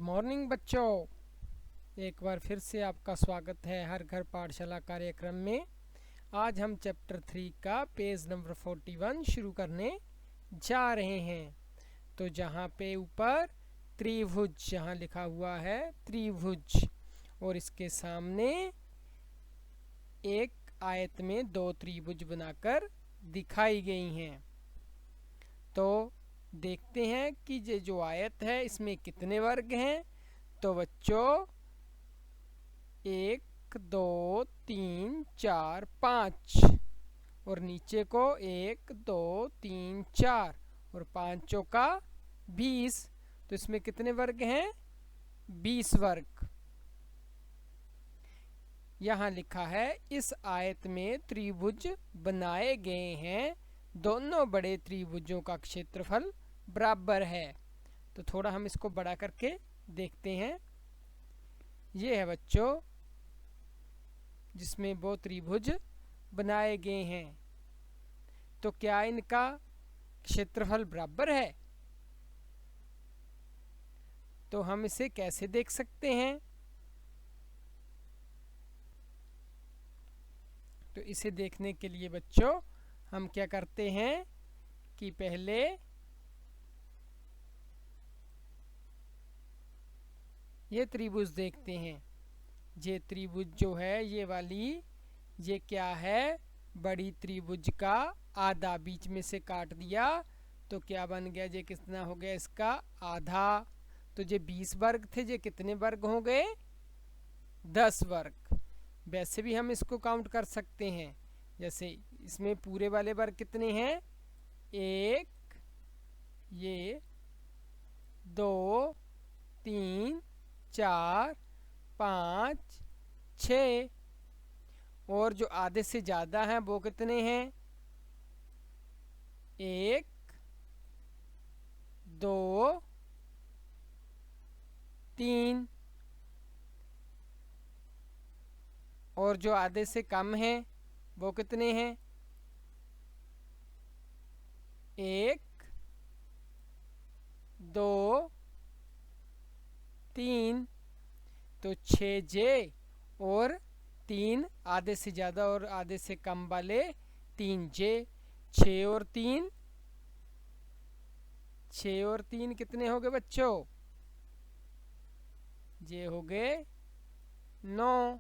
Morning बच्चों, एक बार फिर से आपका स्वागत है हर घर पाठशाला कार्यक्रम में। आज हम चैप्टर 3 का पेज नंबर 41 शुरू करने जा रहे हैं। तो जहाँ पे ऊपर त्रिभुज यहाँ लिखा हुआ है त्रिभुज, और इसके सामने एक आयत में दो त्रिभुज बनाकर दिखाई गई हैं। तो देखते हैं कि ये जो आयत है इसमें कितने वर्ग हैं। तो बच्चों 1 2 3 4 5, और नीचे को 1 2 3 4 और 5 चौका 20। तो इसमें कितने वर्ग हैं? 20 वर्ग। यहाँ लिखा है इस आयत में त्रिभुज बनाए गए हैं, दोनों बड़े त्रिभुजों का क्षेत्रफल बराबर है। तो थोड़ा हम इसको बड़ा करके देखते हैं। ये है बच्चों जिसमें वो त्रिभुज बनाए गए हैं। तो क्या इनका क्षेत्रफल बराबर है? तो हम इसे कैसे देख सकते हैं? तो इसे देखने के लिए बच्चों हम क्या करते हैं कि पहले ये त्रिभुज देखते हैं। ये त्रिभुज जो है ये वाली, ये क्या है? बड़ी त्रिभुज का आधा बीच में से काट दिया तो क्या बन गया? ये कितना हो गया? इसका आधा। तो ये 20 वर्ग थे, ये कितने वर्ग हो गए? 10 वर्ग। वैसे भी हम इसको काउंट कर सकते हैं। जैसे इसमें पूरे वाले वर्ग कितने हैं? 1, ये 2 3 4 5 6, और जो आधे से ज़्यादा हैं वो कितने हैं? 1 2 3, और जो आधे से कम हैं वो कितने हैं? 1 2 3। तो 6J और 3 आधे से ज़्यादा और आधे से कम वाले 3J। 6 और 3 कितने हो गए बच्चों? ये हो गए 9।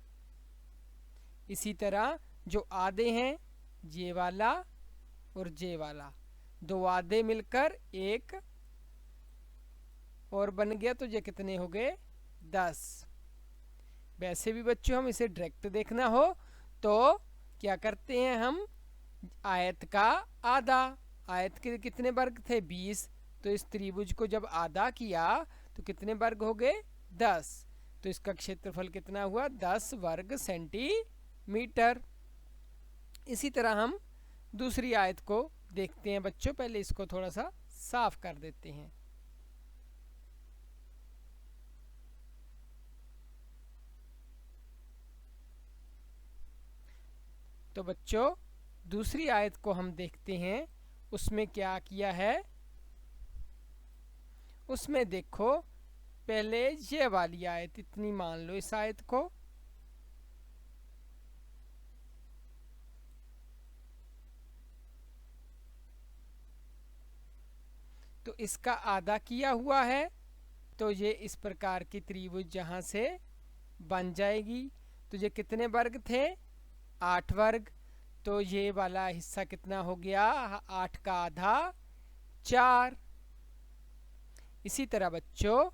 इसी तरह जो आधे हैं ये वाला और जे वाला, दो आधे मिलकर एक और बन गया, तो ये कितने हो गए? 10। वैसे भी बच्चों हम इसे डायरेक्ट देखना हो तो क्या करते हैं हम? आयत का आधा। आयत के कितने वर्ग थे? 20। तो इस त्रिभुज को जब आधा किया तो कितने वर्ग हो गए? 10। तो इसका क्षेत्रफल कितना हुआ? 10 वर्ग सेंटीमीटर। इसी तरह हम दूसरी आयत को देखते हैं बच्चों। पहले इसको थोड़ा सा साफ कर देते हैं। तो बच्चों दूसरी आयत को हम देखते हैं। उसमें क्या किया है? उसमें देखो पहले ये वाली आयत इतनी मान लो, इस आयत को। तो इसका आधा किया हुआ है, तो ये इस प्रकार की त्रिभुज यहाँ से बन जाएगी। तो ये कितने वर्ग थे? 8 वर्ग। तो ये वाला हिस्सा कितना हो गया? 8 का आधा 4। इसी तरह बच्चों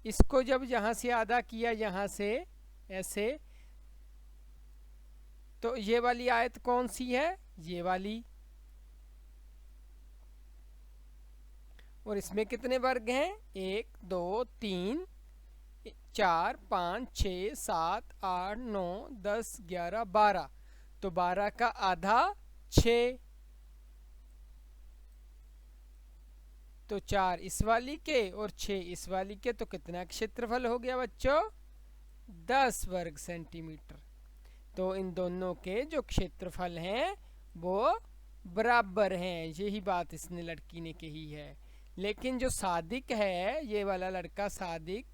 इसको जब यहाँ से आधा किया, यहाँ से ऐसे, तो ये वाली आयत कौन सी है? ये वाली। और इसमें कितने वर्ग हैं? 1 2 3 4 5 6 7 8 9 10 11 12। तो 12 का आधा 6। तो 4 इस वाली के और 6 इस वाली के, तो कितना क्षेत्रफल हो गया बच्चों? 10 वर्ग सेंटीमीटर। तो इन दोनों के जो क्षेत्रफल हैं वो बराबर हैं। यही बात इसने लड़की ने कही है। लेकिन जो सादिक है, ये वाला लड़का सादिक,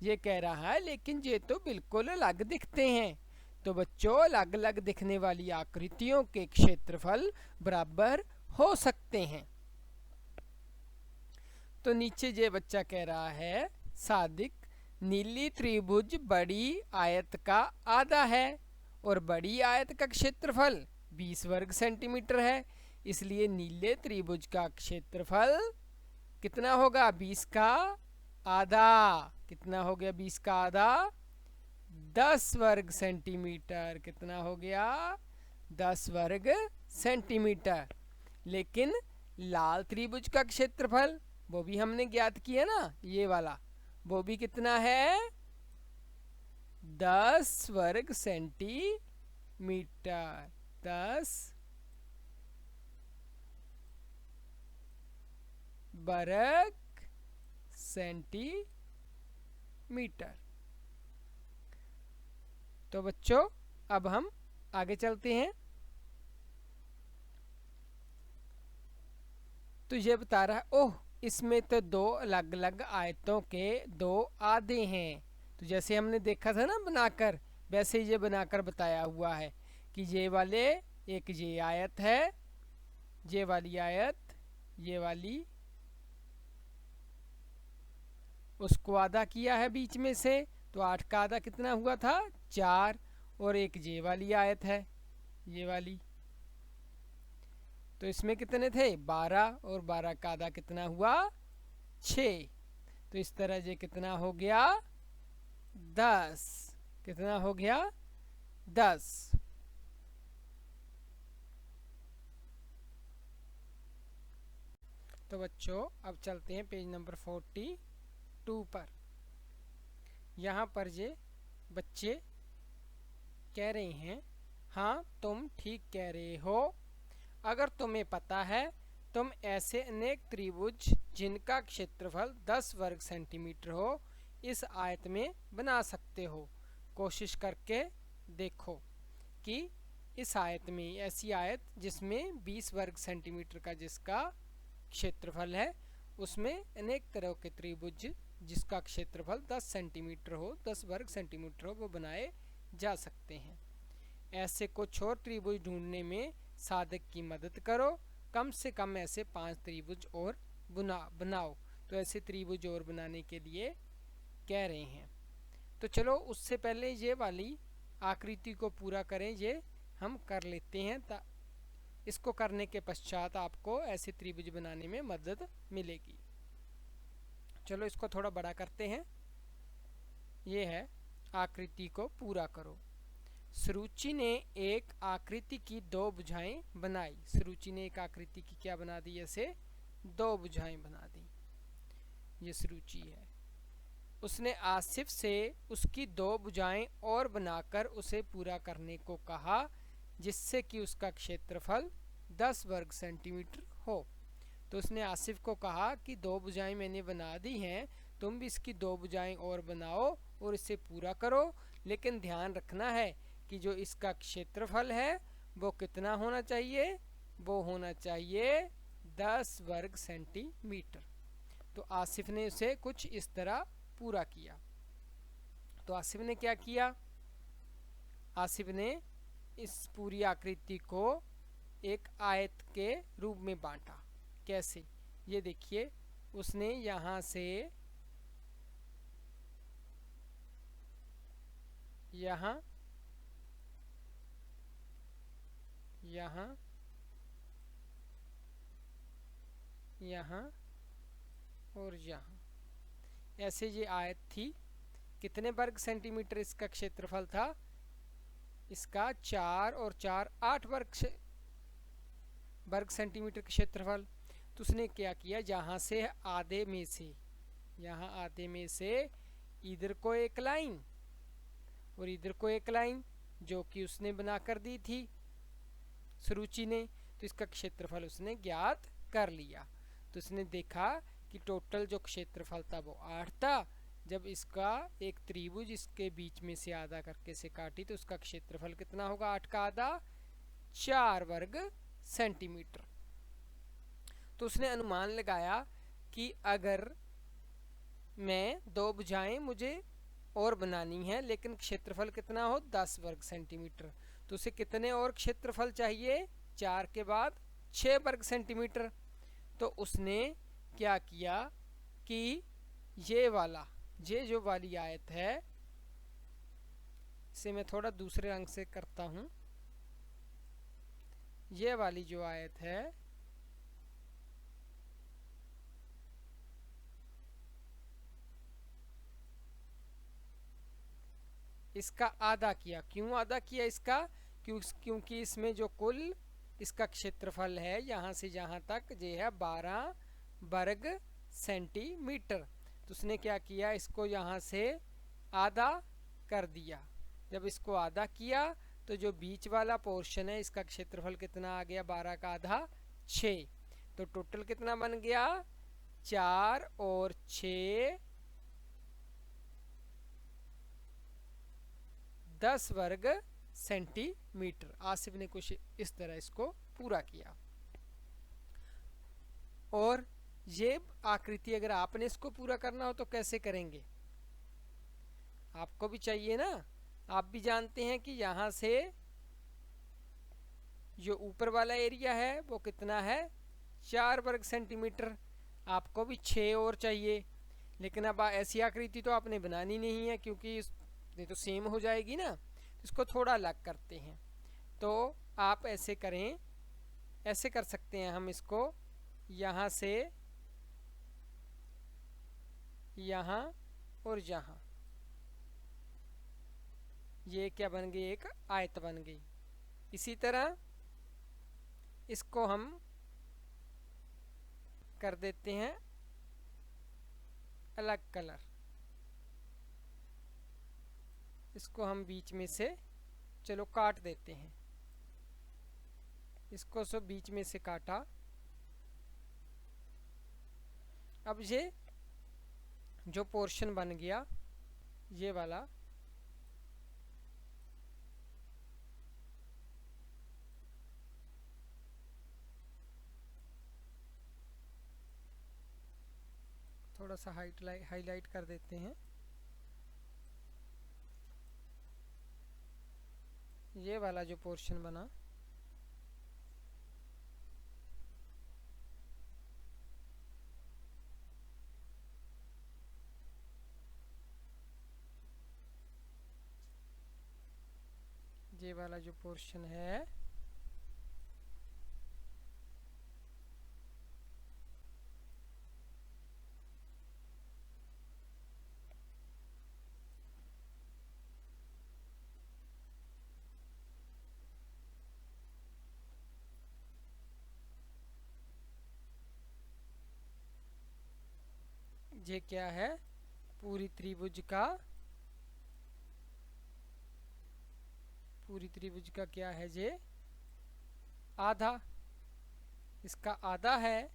ये कह रहा है लेकिन ये तो बिल्कुल अलग दिखते हैं। तो बच्चों अलग अलग दिखने वाली आकृतियों के क्षेत्रफल बराबर हो सकते हैं। तो नीचे ये बच्चा कह रहा है सादिक, नीली त्रिभुज बड़ी आयत का आधा है और बड़ी आयत का क्षेत्रफल 20 वर्ग सेंटीमीटर है, इसलिए नीले त्रिभुज का क्षेत्रफल कितना होगा? 20 का आधा। कितना हो गया 20 का आधा? 10 वर्ग सेंटीमीटर। कितना हो गया? 10 वर्ग सेंटीमीटर। लेकिन लाल त्रिभुज का क्षेत्रफल वो भी हमने ज्ञात किया ना, ये वाला, वो भी कितना है? 10 वर्ग सेंटीमीटर। 10 वर्ग सेंटीमीटर। तो बच्चों अब हम आगे चलते हैं। तो ये बता रहा है, ओह इसमें तो दो अलग अलग आयतों के दो आधे हैं। तो जैसे हमने देखा था ना बनाकर, वैसे ये बनाकर बताया हुआ है कि ये वाले, एक ये आयत है, ये वाली आयत, ये वाली, उसको आधा किया है बीच में से, तो 8 का आधा कितना हुआ था? 4। और एक ये वाली आयत है, ये वाली, तो इसमें कितने थे? 12, और 12 का आधा कितना हुआ? 6। तो इस तरह ये कितना हो गया? 10। कितना हो गया? 10। तो बच्चों अब चलते हैं पेज नंबर 42 पर। यहाँ पर ये बच्चे कह रहे हैं, हाँ तुम ठीक कह रहे हो, अगर तुम्हें पता है तुम ऐसे अनेक त्रिभुज जिनका क्षेत्रफल 10 वर्ग सेंटीमीटर हो इस आयत में बना सकते हो। कोशिश करके देखो कि इस आयत में, ऐसी आयत जिसमें 20 वर्ग सेंटीमीटर का जिसका क्षेत्रफल है, उसमें अनेक तरह के त्रिभुज जिसका क्षेत्रफल 10 सेंटीमीटर हो, 10 वर्ग सेंटीमीटर हो, वो बनाए जा सकते हैं। ऐसे कुछ और त्रिभुज ढूंढने में साधक की मदद करो, कम से कम ऐसे 5 त्रिभुज और बनाओ। तो ऐसे त्रिभुज और बनाने के लिए कह रहे हैं। तो चलो उससे पहले ये वाली आकृति को पूरा करें, ये हम कर लेते हैं। इसको करने के पश्चात आपको ऐसे त्रिभुज बनाने में मदद मिलेगी। चलो इसको थोड़ा बड़ा करते हैं। ये है, आकृति को पूरा करो। सुरुचि ने एक आकृति की 2 भुजाएं बनाई। सुरुचि ने एक आकृति की क्या बना दी? ऐसे 2 भुजाएं बना दी। ये सुरुचि है। उसने आसिफ से उसकी 2 भुजाएं और बनाकर उसे पूरा करने को कहा, जिससे कि उसका क्षेत्रफल 10 वर्ग सेंटीमीटर हो। तो उसने आसिफ को कहा कि 2 भुजाएं मैंने बना दी हैं, तुम भी इसकी 2 भुजाएं और बनाओ और इसे पूरा करो। लेकिन ध्यान रखना है कि जो इसका क्षेत्रफल है वो कितना होना चाहिए? वो होना चाहिए 10 वर्ग सेंटीमीटर। तो आसिफ ने उसे कुछ इस तरह पूरा किया। तो आसिफ ने क्या किया? आसिफ ने इस पूरी आकृति को एक आयत के रूप में बांटा। कैसे? ये देखिए, उसने यहाँ से यहाँ, यहाँ, यहाँ और यहाँ, ऐसे ये आयत थी। कितने वर्ग सेंटीमीटर इसका क्षेत्रफल था? इसका 4 और 4 8 वर्ग सेंटीमीटर का क्षेत्रफल। तो उसने क्या किया? जहाँ से आधे में से, यहाँ आधे में से इधर को एक लाइन और इधर को एक लाइन, जो कि उसने बना कर दी थी सुरुचि ने। तो इसका क्षेत्रफल उसने ज्ञात कर लिया। तो उसने देखा कि टोटल जो क्षेत्रफल था वो 8 था। जब इसका एक त्रिभुज इसके बीच में से आधा करके से काटी तो उसका क्षेत्रफल कितना होगा? 8 का आधा 4 वर्ग सेंटीमीटर। तो उसने अनुमान लगाया कि अगर मैं 2 भुजाएं मुझे और बनानी है, लेकिन क्षेत्रफल कितना हो 10 वर्ग सेंटीमीटर। तो उसे कितने और क्षेत्रफल चाहिए, 4 के बाद 6 वर्ग सेंटीमीटर। तो उसने क्या किया कि ये जो वाली आयत है, इसे मैं थोड़ा दूसरे रंग से करता हूँ। ये वाली जो आयत है इसका आधा किया। क्यों आधा किया इसका, क्योंकि इसमें जो कुल इसका क्षेत्रफल है यहाँ से यहाँ तक ये है 12 वर्ग सेंटीमीटर। तो उसने क्या किया, इसको यहाँ से आधा कर दिया। जब इसको आधा किया तो जो बीच वाला पोर्शन है इसका क्षेत्रफल कितना आ गया, 12 का आधा 6। तो टोटल कितना बन गया, 4 और 6 10 वर्ग सेंटीमीटर। आसिफ ने कुछ इस तरह इसको पूरा किया। और ये आकृति अगर आपने इसको पूरा करना हो तो कैसे करेंगे, आपको भी चाहिए ना। आप भी जानते हैं कि यहाँ से जो ऊपर वाला एरिया है वो कितना है, 4 वर्ग सेंटीमीटर। आपको भी 6 और चाहिए, लेकिन अब ऐसी आकृति तो आपने बनानी नहीं है क्योंकि ये तो सेम हो जाएगी ना। इसको थोड़ा अलग करते हैं। तो आप ऐसे करें, ऐसे कर सकते हैं हम इसको, यहाँ से यहाँ और यहाँ, ये क्या बन गई, एक आयत बन गई। इसी तरह इसको हम कर देते हैं अलग कलर। इसको हम बीच में से चलो काट देते हैं। इसको सब बीच में से काटा। अब ये जो पोर्शन बन गया ये वाला, थोड़ा सा हाईलाइट कर देते हैं। ये वाला जो पोर्शन बना, ये वाला जो पोर्शन है ये क्या है, पूरी त्रिभुज का क्या है, ये आधा, इसका आधा है।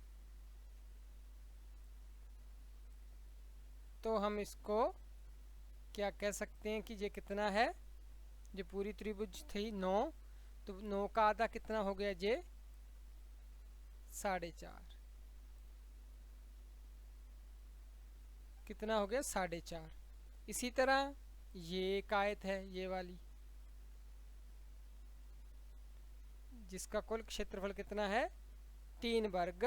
तो हम इसको क्या कह सकते हैं कि ये कितना है, जो पूरी त्रिभुज थी 9, तो 9 का आधा कितना हो गया, ये 4.5। कितना हो गया, 4.5। इसी तरह ये एक आयत है, ये वाली, जिसका कुल क्षेत्रफल कितना है, 3 वर्ग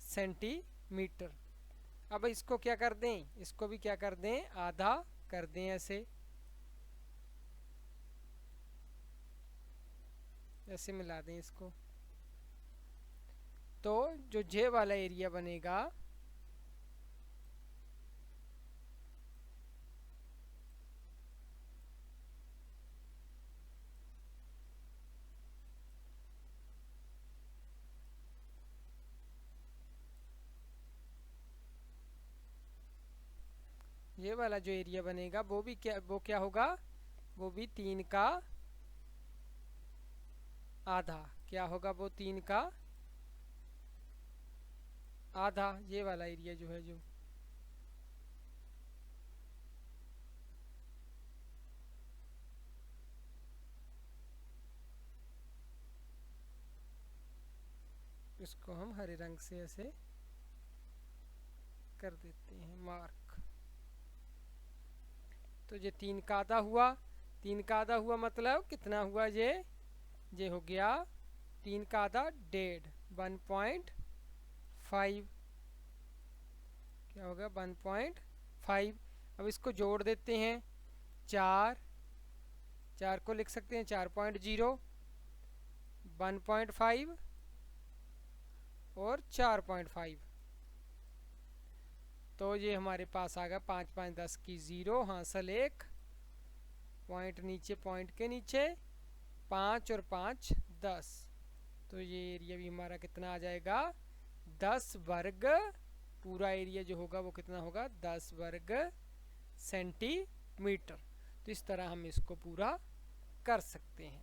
सेंटीमीटर। अब इसको क्या कर दें, इसको भी क्या कर दें, आधा कर दें, ऐसे ऐसे मिला दें इसको। तो जो जे वाला एरिया बनेगा ये वाला जो एरिया बनेगा वो क्या होगा, वो भी 3 का आधा। क्या होगा, वो 3 का आधा। ये वाला एरिया जो है, जो इसको हम हरे रंग से ऐसे कर देते हैं मार्क। तो ये 3 का आधा हुआ। 3 का आधा हुआ मतलब कितना हुआ ये हो गया 3 का आधा 1.5 1.5 क्या होगा 1.5। अब इसको जोड़ देते हैं 4 को लिख सकते हैं 4.0 1.5 और 4.5। तो ये हमारे पास आ गया 5 5 10 की 0 हासिल 1 पॉइंट नीचे पॉइंट के नीचे 5 और 5 10। तो ये एरिया भी हमारा कितना आ जाएगा 10 वर्ग। पूरा एरिया जो होगा वो कितना होगा 10 वर्ग सेंटीमीटर। तो इस तरह हम इसको पूरा कर सकते हैं।